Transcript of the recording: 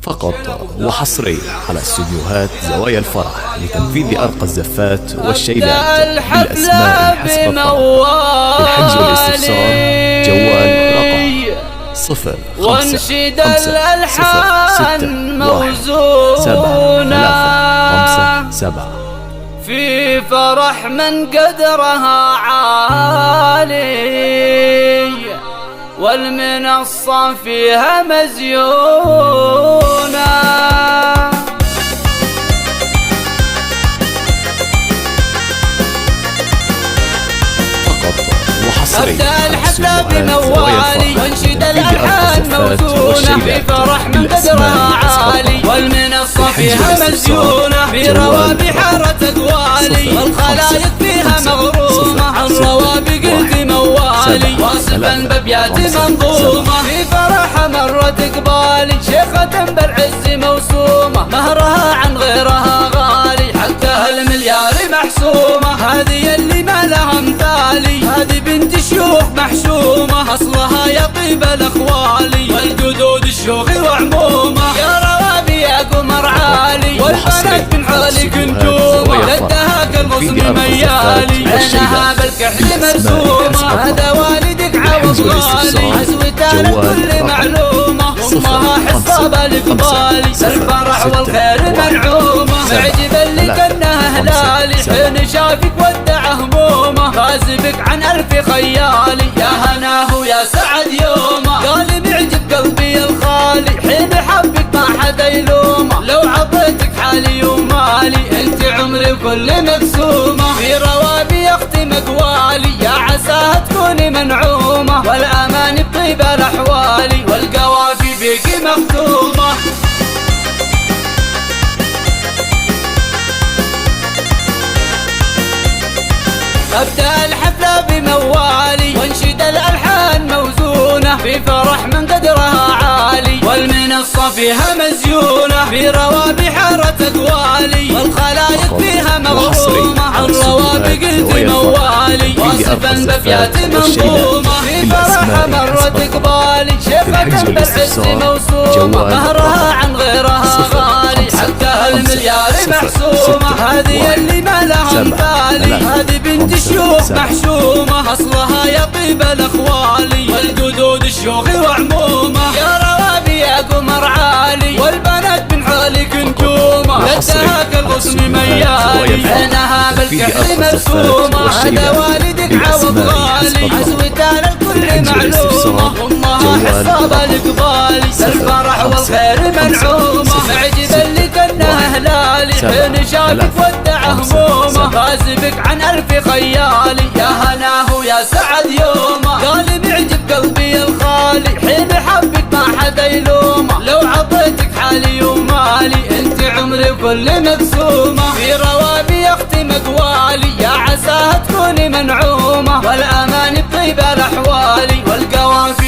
فقط وحصريا على استديوهات زوايا الفرح لتنفيذ أرقى الزفات والشيلات بالأسماء حسب الطلب. للحجز والاستفسار جوال رقم 0 وانشد الألحان موزونة في فرح من قدرها عالي والمنصة فيها مزيونة. أبدأ الحفلة بموالي وانشد الألحان موزونة في فرح من قدرها عالي والمنصة فيها مزيونة في روابي حارة أقوالي والخلايق فيها مغرومة عن روابق موالي واصفا بأبيات منظومة في فرحها مرت إقبالي شيخة بالعز موسومة مهرها عن غيرها غالي حقها المليار محسومة هذه اللي ما لها مثالي هذه بنت شيوخ محشومة أصلها يا طيب الأخوالي والجدود الشيوخ وعمومة يا روابي يا قمر عالي والبنات من حالك نجومة لدها كالغصن ميالي عينها بالكحل مرسومة هذا والدك عوض غالي عزوتها للكل معلومة أمها حصابة الإقبالي الفرح والخير منعومة معجبا لك أنها هلالي حين شافك ودع همومه غازبك عن ألف خيالي يا هناه يا سعد يومه قال معجب قلبي الخالي حين حبك ما حدا يلومه لو عطيتك حالي ومالي انت عمري كل مقسومه في روابي اختم اقوالي يا عساها تكوني منعومه والامان بطيب الاحوالي والقوافي بيكي مختومه. أبدأ الحفلة بموالي وانشد الألحان موزونة في فرح من قدرها عالي والمنصة فيها مزيونة في روابي حارة أقوالي والخلايق فيها مغرومة عن روابق موالي واصفا بأبيات منظومة في فرحها مرت إقبالي شيخة بالعز موسومة مهرها عن غيرها غالي حقها المليار محسومة هذه اللي ما لها مثالي هذه بنت شيوخ محشومة أصلها يا طيب الأخوالي والجدود الشيوخ وعمومة يا روابي يا قمر عالي والبنات من حالك نجومة لدها كالغصن ميالي عينها بالكحل مرسومة هذا والدك عوض غالي عزوتها للكل معلومة أمها حصابة الإقبالي الفرح والخير منعومة معجبا لك أنها هلالي حين شافك ودع همومه غازبك عن ألف خيالي يا هناه يا سعد يومه قال معجب قلبي الخالي حين حبك ما حدا يلومه لو عطيتك حالي ومالي انت عمري كل مقسومه في روابي اختم اقوالي يا عساها تكوني منعومه والامان بطيب الاحوالي والقوافي